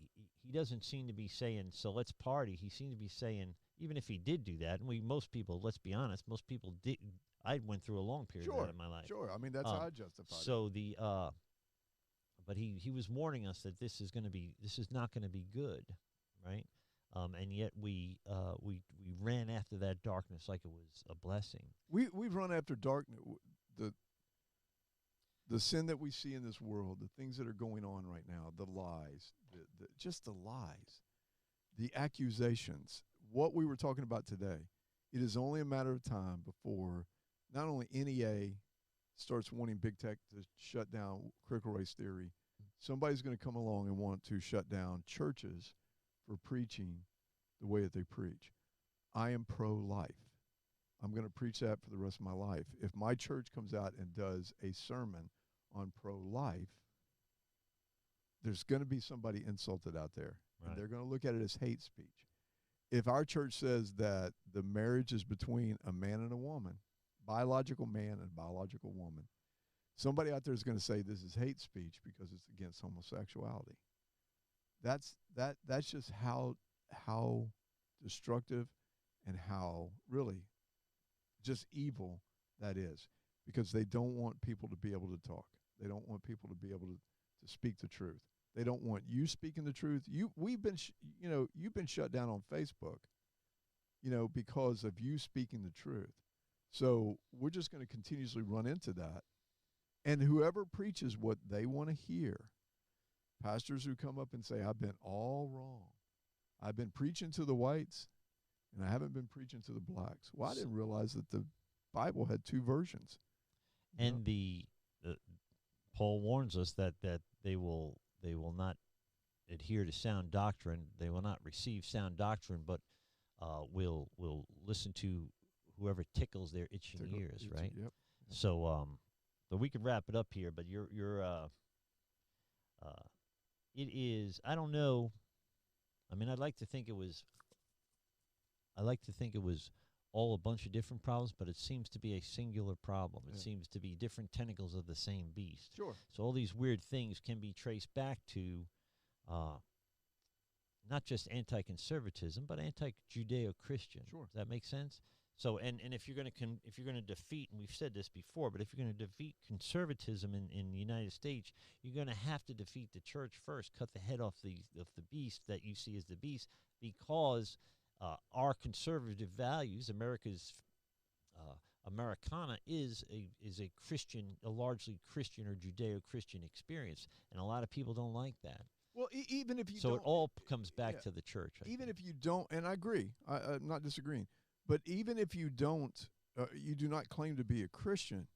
doesn't seem to be saying, so let's party. He seemed to be saying, even if he did do that, and most people, let's be honest, most people did. I went through a long period of that in my life. Sure. I mean, that's how I justify it. So but he was warning us that this is not going to be good, right? And yet we ran after that darkness like it was a blessing. We've run after darkness. The sin that we see in this world, the things that are going on right now, the lies, just the lies, the accusations, what we were talking about today, it is only a matter of time before not only NEA starts wanting big tech to shut down critical race theory, somebody's going to come along and want to shut down churches for preaching the way that they preach. I am pro-life. I'm going to preach that for the rest of my life. If my church comes out and does a sermon on pro-life, there's going to be somebody insulted out there. Right. And they're going to look at it as hate speech. If our church says that the marriage is between a man and a woman, biological man and biological woman, somebody out there is going to say this is hate speech because it's against homosexuality. That's just how destructive and how really just evil that is, because they don't want people to be able to talk. They don't want people to be able to speak the truth. They don't want you speaking the truth. You've been shut down on Facebook, because of you speaking the truth. So we're just going to continuously run into that. And whoever preaches what they want to hear, pastors who come up and say, I've been all wrong, I've been preaching to the whites, and I haven't been preaching to the blacks. Well, I didn't realize that the Bible had two versions. And the Paul warns us that they will not adhere to sound doctrine. They will not receive sound doctrine, but will listen to whoever tickles their itching ears, right? Yep. So but we could wrap it up here. But it is. I don't know. I mean, I'd like to think it was all a bunch of different problems, but it seems to be a singular problem. It seems to be different tentacles of the same beast. Sure. So all these weird things can be traced back to not just anti-conservatism, but anti-Judeo-Christian. Sure. Does that make sense? So, and if you're going to defeat, and we've said this before, but if you're going to defeat conservatism in the United States, you're going to have to defeat the church first, cut the head off the beast that you see as the beast, because our conservative values, America's Americana is a Christian, a largely Christian or Judeo-Christian experience, and a lot of people don't like that. Well, even if you so don't, it all comes back to the church. Even if you don't, and I agree, I'm not disagreeing, but even if you don't, you do not claim to be a Christian,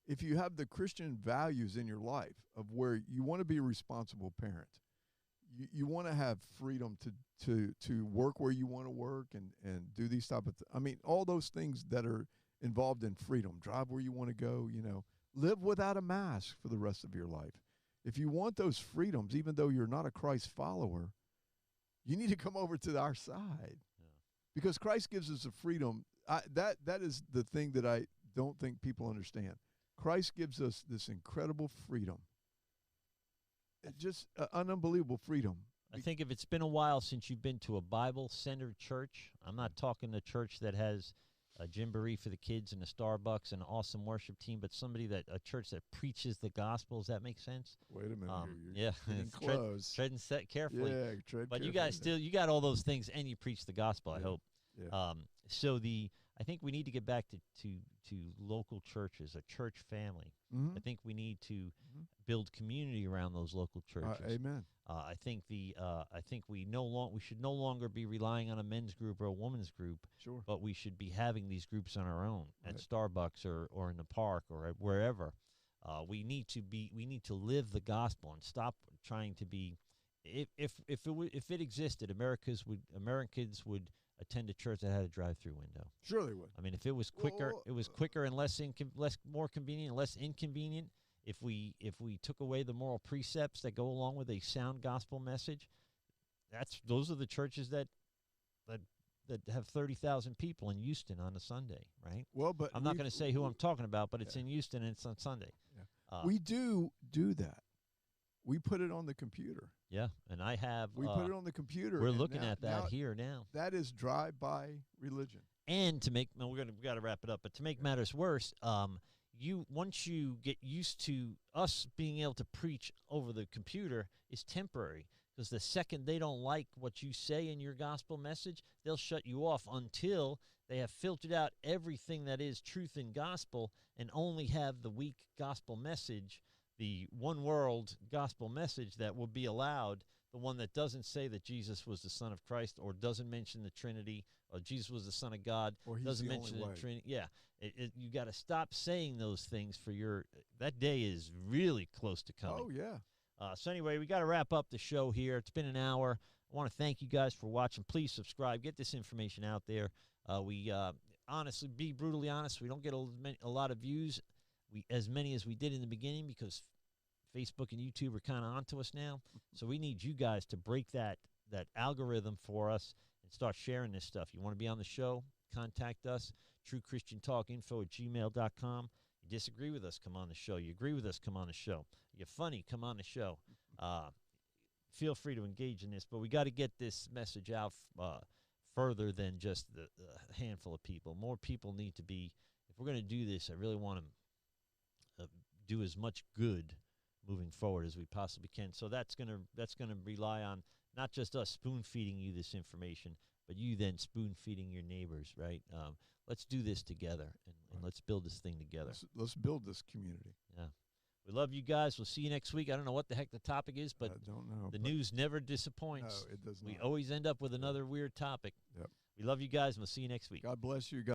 if you have the Christian values in your life of where you want to be a responsible parent, you want to have freedom to work where you want to work and do these type of I mean, all those things that are involved in freedom, drive where you want to go, live without a mask for the rest of your life. If you want those freedoms, even though you're not a Christ follower, you need to come over to our side. Because Christ gives us a freedom. That is the thing that I don't think people understand. Christ gives us this incredible freedom. Just an unbelievable freedom. I think if it's been a while since you've been to a Bible-centered church, I'm not talking a church that has a gymboree for the kids and a Starbucks and an awesome worship team, but a church that preaches the gospel. Does that make sense? Wait a minute. Yeah. Close. Tread and set carefully. Yeah, tread but carefully. You guys you got all those things, and you preach the gospel, I hope. Yeah. So I think we need to get back to local churches, a church family. Mm-hmm. I think we need to build community around those local churches. Amen. I think we should no longer be relying on a men's group or a women's group. Sure. But we should be having these groups on our own at Right. Starbucks or in the park or at wherever. We need to live the gospel and stop trying to be. If it existed, Americans would attend a church that had a drive-through window. Sure they would. I mean, if it was quicker, and less more convenient, and less inconvenient. If we took away the moral precepts that go along with a sound gospel message, those are the churches that have 30,000 people in Houston on a Sunday, right? Well, but I'm not going to say who I'm talking about, but it's in Houston and it's on Sunday. Yeah. We do that. We put it on the computer. Yeah, and I have. We put it on the computer. We're looking at that here now. That is drive-by religion. And to make, we got to wrap it up. But to make matters worse, once you get used to us being able to preach over the computer is temporary, because the second they don't like what you say in your gospel message, they'll shut you off until they have filtered out everything that is truth in gospel and only have the weak gospel message, the one world gospel message that will be allowed, the one that doesn't say that Jesus was the Son of Christ or doesn't mention the Trinity or Jesus was the Son of God, or he's doesn't the mention only the way. Trinity. Yeah, you got to stop saying those things for that day is really close to coming. Oh, yeah. So anyway, we got to wrap up the show here. It's been an hour. I want to thank you guys for watching. Please subscribe. Get this information out there. We honestly, be brutally honest, we don't get a lot of views, as many as we did in the beginning, because Facebook and YouTube are kind of onto us now. So we need you guys to break that algorithm for us and start sharing this stuff. You want to be on the show? Contact us, truechristiantalkinfo@gmail.com. You disagree with us, come on the show. You agree with us, come on the show. You're funny, come on the show. Feel free to engage in this, but we got to get this message out further than just the handful of people. More people need to be, if we're going to do this, I really want to do as much good moving forward as we possibly can. So that's gonna rely on not just us spoon feeding you this information, but you then spoon feeding your neighbors, right? Let's do this together, and let's build this thing together. Let's build this community. Yeah. We love you guys. We'll see you next week. I don't know what the heck the topic is, but I don't know. the news never disappoints. No, it does not. We always end up with another weird topic. Yep. We love you guys, and we'll see you next week. God bless you. God